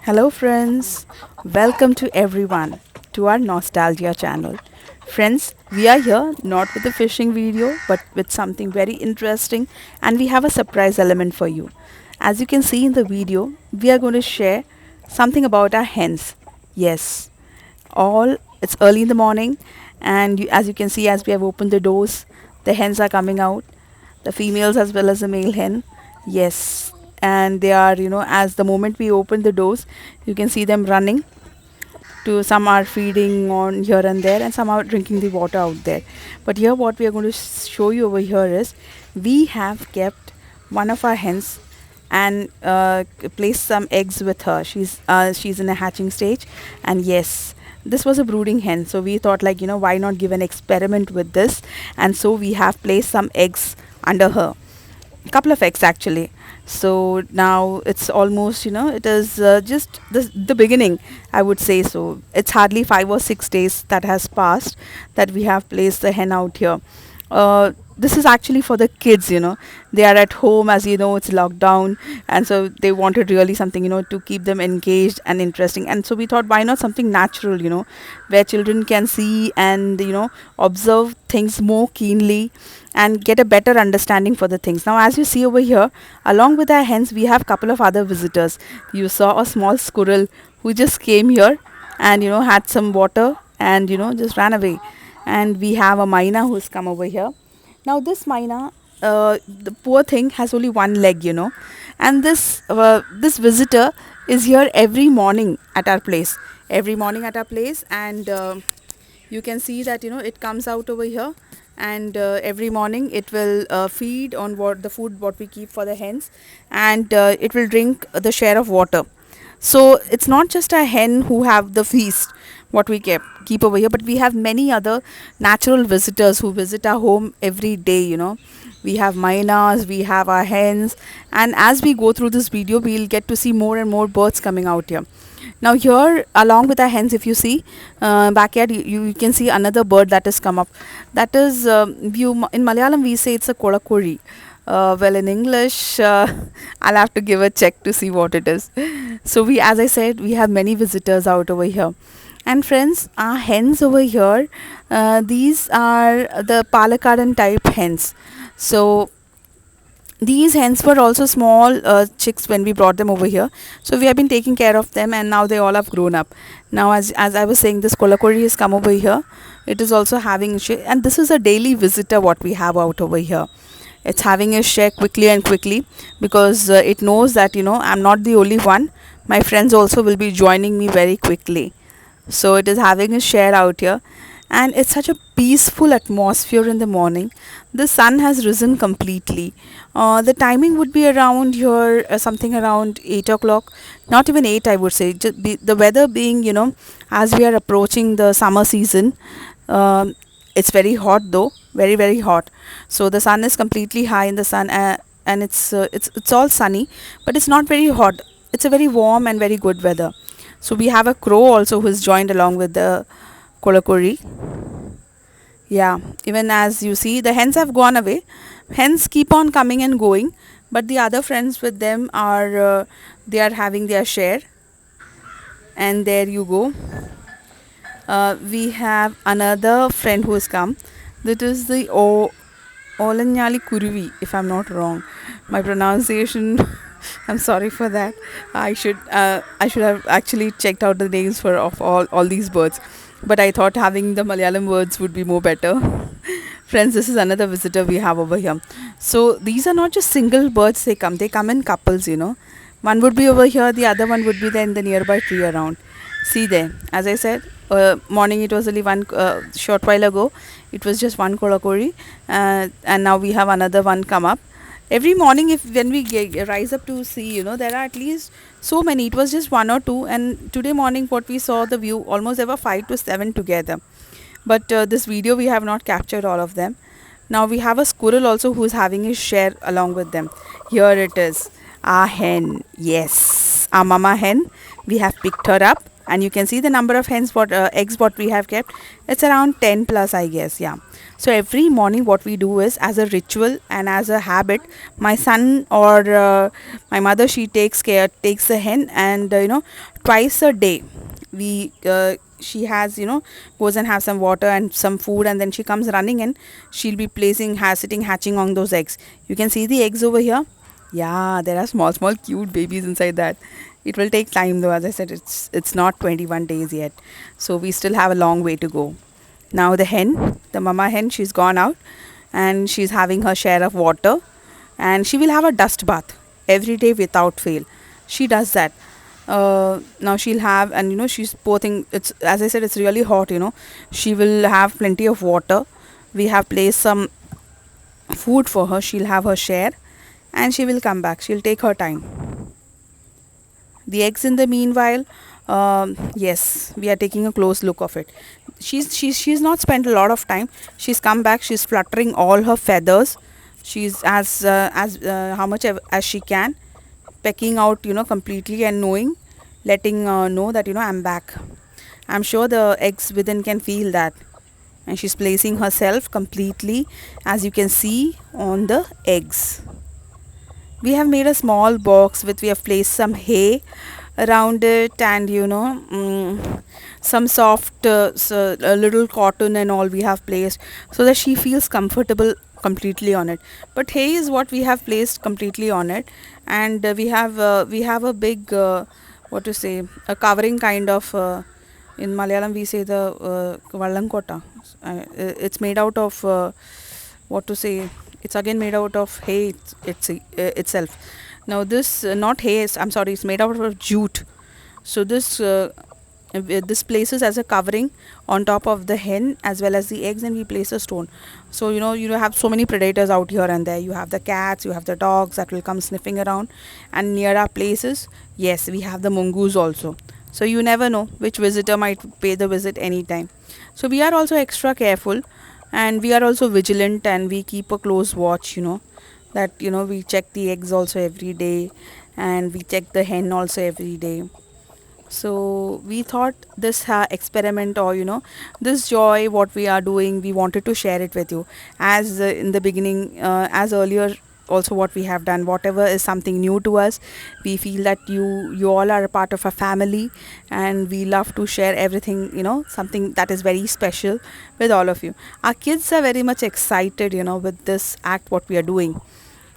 Hello, friends. Welcome to everyone to our Nostalgia channel. Friends, we are here not with a fishing video but with something very interesting, and we have a surprise element for you. As you can see in the video, we are going to share something about our hens. Yes, all it's early in the morning, and as you can see, as we have opened the doors, the hens are coming out, the females as well as the male hen. Yes, and they are, as the moment we open the doors, you can see them running. To some are feeding on here and there, and some are drinking the water out there. But here, what we are going to show you over here is we have kept one of our hens and placed some eggs with her. She's in a hatching stage, and yes, this was a brooding hen, so we thought, like, why not give an experiment with this. And so we have placed some eggs under her, a couple of eggs actually. So now it's almost, it is just the beginning, I would say. So it's hardly 5 or 6 days that has passed that we have placed the hen out here. This is actually for the kids, they are at home, as you know, it's lockdown, and so they wanted really something, to keep them engaged and interesting. And so we thought, why not something natural, where children can see and, observe things more keenly and get a better understanding for the things. Now, as you see over here, along with our hens, we have couple of other visitors. You saw a small squirrel who just came here and, had some water and, just ran away. And we have a myna who's come over here. Now, this myna, the poor thing has only one leg, and this visitor is here every morning at our place. Every morning at our place, and you can see that, it comes out over here, and every morning it will feed on what the food what we keep for the hens, and it will drink the share of water. So it's not just a hen who have the feast what we keep over here, but we have many other natural visitors who visit our home every day. We have mynas, we have our hens, and as we go through this video, we'll get to see more and more birds coming out here. Now here, along with our hens, if you see backyard, you can see another bird that has come up. That is, in Malayalam we say it's a kolakuri. Well, in English, I'll have to give a check to see what it is. So we, as I said, we have many visitors out over here. And friends, our hens over here, these are the Palakadan type hens. So these hens were also small chicks when we brought them over here. So we have been taking care of them, and now they all have grown up. Now, as I was saying, this kolakori has come over here. It is also having and this is a daily visitor what we have out over here. It's having a share quickly and quickly, because it knows that, I'm not the only one. My friends also will be joining me very quickly. So it is having a share out here, and it's such a peaceful atmosphere in the morning. The sun has risen completely. The timing would be around here, something around 8 o'clock, not even 8, I would say. The weather being, as we are approaching the summer season, it's very hot though, very, very hot. So the sun is completely high in the sun, and it's all sunny, but it's not very hot. It's a very warm and very good weather. So we have a crow also who is joined along with the kolakori. Yeah, even as you see, the hens have gone away. Hens keep on coming and going, but the other friends with them are they are having their share. And there you go. We have another friend who has come. That is the Olanyali Kuruvi, if I'm not wrong. My pronunciation, I'm sorry for that. I should have actually checked out the names for of all these birds, but I thought having the Malayalam words would be more better. Friends, this is another visitor we have over here. So these are not just single birds. They come in couples. One would be over here, the other one would be there in the nearby tree around. See there, as I said, morning it was only one, short while ago it was just one kolakori, and now we have another one come up. Every morning, if when we rise up to see, there are at least so many. It was just one or two, and today morning what we saw, the view, almost there were 5 to 7 together. But this video we have not captured all of them. Now we have a squirrel also who is having his share along with them. Here it is, our hen. Yes, our mama hen. We have picked her up, and you can see the number of hens what eggs what we have kept. It's around 10 plus, I guess. Yeah. So every morning what we do is, as a ritual and as a habit, my son or my mother, she takes the hen, and twice a day we she has, goes and have some water and some food, and then she comes running and she'll be sitting hatching on those eggs. You can see the eggs over here. Yeah, there are small small cute babies inside that. It will take time though, as I said, it's not 21 days yet, so we still have a long way to go. Now the hen, the mama hen, she's gone out and she's having her share of water, and she will have a dust bath every day without fail. She does that. Now she'll have, and she's posting. It's, as I said, it's really hot. She will have plenty of water. We have placed some food for her. She'll have her share, and she will come back. She'll take her time. The eggs, in the meanwhile, yes, we are taking a close look of it. She's not spent a lot of time. She's come back. She's fluttering all her feathers. She's as how much as she can, pecking out, completely, and letting know that, I'm back. I'm sure the eggs within can feel that, and she's placing herself completely, as you can see, on the eggs. We have made a small box with, we have placed some hay around it, and some soft a little cotton and all we have placed, so that she feels comfortable completely on it. But hay is what we have placed completely on it, and we have a big, what to say, a covering kind of, in Malayalam we say the vallankota. It's made out of, what to say, it's again made out of hay, itself. Now this, not hay, I'm sorry, it's made out of jute. So this places as a covering on top of the hen as well as the eggs, and we place a stone. So you have so many predators out here and there. You have the cats, you have the dogs that will come sniffing around, and near our places, yes, we have the mongoose also. So you never know which visitor might pay the visit anytime. So we are also extra careful, and we are also vigilant, and we keep a close watch, that we check the eggs also every day, and we check the hen also every day. So we thought this experiment, or this joy what we are doing, we wanted to share it with you, as in the beginning, as earlier also what we have done. Whatever is something new to us, we feel that you all are a part of a family, and we love to share everything, something that is very special with all of you. Our kids are very much excited, with this act what we are doing.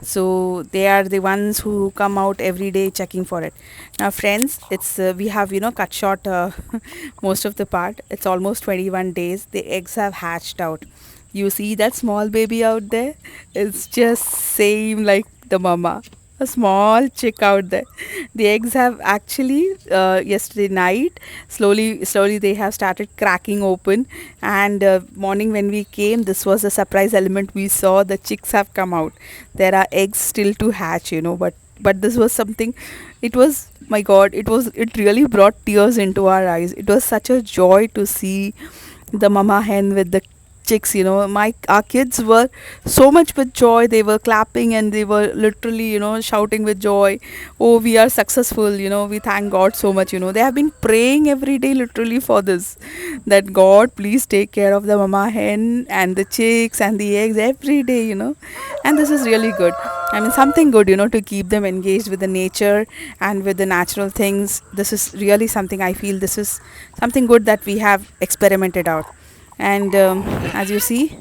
So they are the ones who come out every day checking for it. Now friends, it's we have cut short most of the part. It's almost 21 days. The eggs have hatched out. You see that small baby out there? It's just same like the mama, a small chick out there. The eggs have actually, yesterday night, slowly they have started cracking open, and morning when we came, this was a surprise element. We saw the chicks have come out. There are eggs still to hatch, but this was something. It was, my God, it really brought tears into our eyes. It was such a joy to see the mama hen with the chicks. My our kids were so much with joy. They were clapping, and they were literally, shouting with joy. Oh, we are successful. We thank God so much. They have been praying every day literally for this, that God, please take care of the mama hen and the chicks and the eggs every day. And this is really good. I mean, something good, to keep them engaged with the nature and with the natural things. This is really something, I feel this is something good that we have experimented out. And as you see,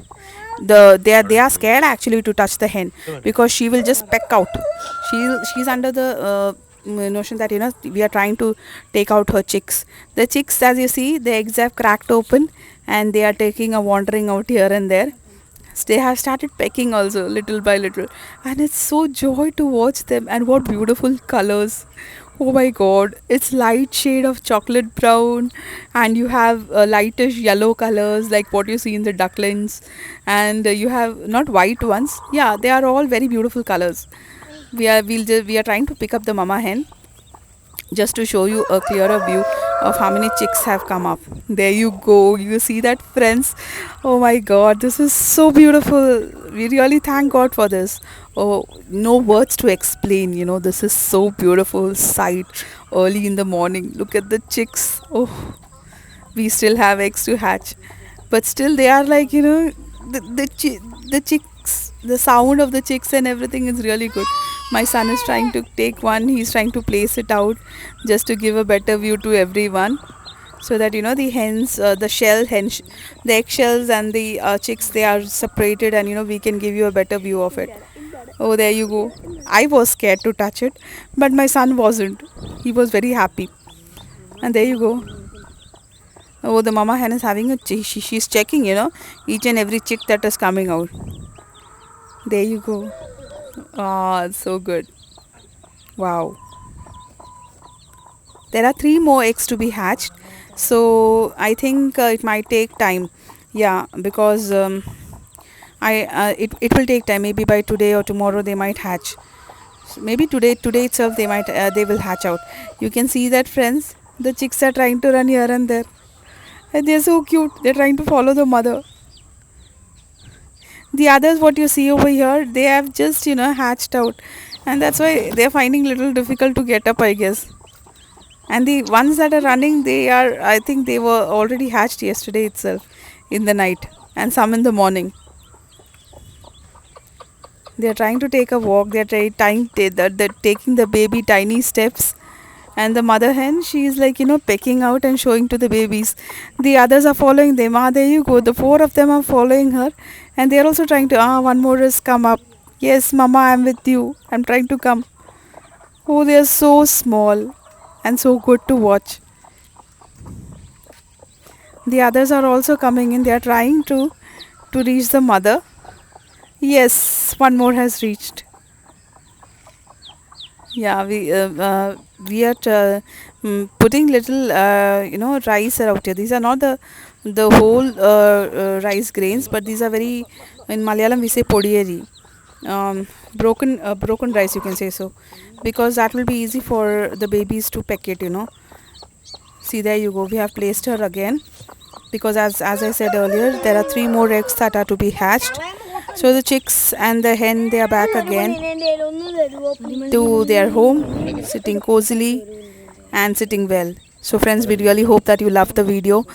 they are scared actually to touch the hen, because she will just peck out. She's under the notion that, we are trying to take out her chicks. The chicks, as you see, the eggs have cracked open, and they are taking a wandering out here and there. They have started pecking also, little by little, and it's so joy to watch them. And what beautiful colors! Oh my God, it's light shade of chocolate brown, and you have lightish yellow colors like what you see in the ducklings, and you have not white ones. Yeah, they are all very beautiful colors. We are trying to pick up the mama hen, just to show you a clearer view of how many chicks have come up. There you go. You see that, friends? Oh my God, this is so beautiful. We really thank God for this. Oh, no words to explain. This is so beautiful sight early in the morning. Look at the chicks. Oh, we still have eggs to hatch, but still they are like, the chicks, the sound of the chicks and everything is really good. My son is trying to take one. He's trying to place it out just to give a better view to everyone, so that the hens, the the eggshells and the chicks, they are separated, and we can give you a better view of it. Oh, there you go. I was scared to touch it, but my son wasn't. He was very happy. And there you go. Oh, the mama hen is having a she's checking, each and every chick that is coming out. There you go. Ah, so good. Wow. There are three more eggs to be hatched, so I think it might take time. Yeah, because it will take time. Maybe by today or tomorrow they might hatch. Maybe today itself they will hatch out. You can see that, friends. The chicks are trying to run here and there, and they're so cute. They're trying to follow the mother. The others, what you see over here, they have just hatched out, and that's why they're finding little difficult to get up, I guess. And the ones that are running, I think they were already hatched yesterday itself, in the night, and some in the morning. They are trying to take a walk. They are they're taking the baby tiny steps, and the mother hen, she is like pecking out and showing to the babies. The others are following them. Ah, there you go. The four of them are following her, and they are also trying to. Ah, one more has come up. Yes, mama, I'm with you. I'm trying to come. Oh, they are so small and so good to watch. The others are also coming in. They are trying to reach the mother. Yes, one more has reached. Yeah, we are putting little rice out here. These are not the whole rice grains, but these are very, in Malayalam we say podiyeri, broken rice, you can say so, because that will be easy for the babies to peck it. See, there you go. We have placed her again, because as I said earlier, there are three more eggs that are to be hatched. So the chicks and the hen, they are back again to their home, sitting cozily and sitting well. So friends, we really hope that you love the video,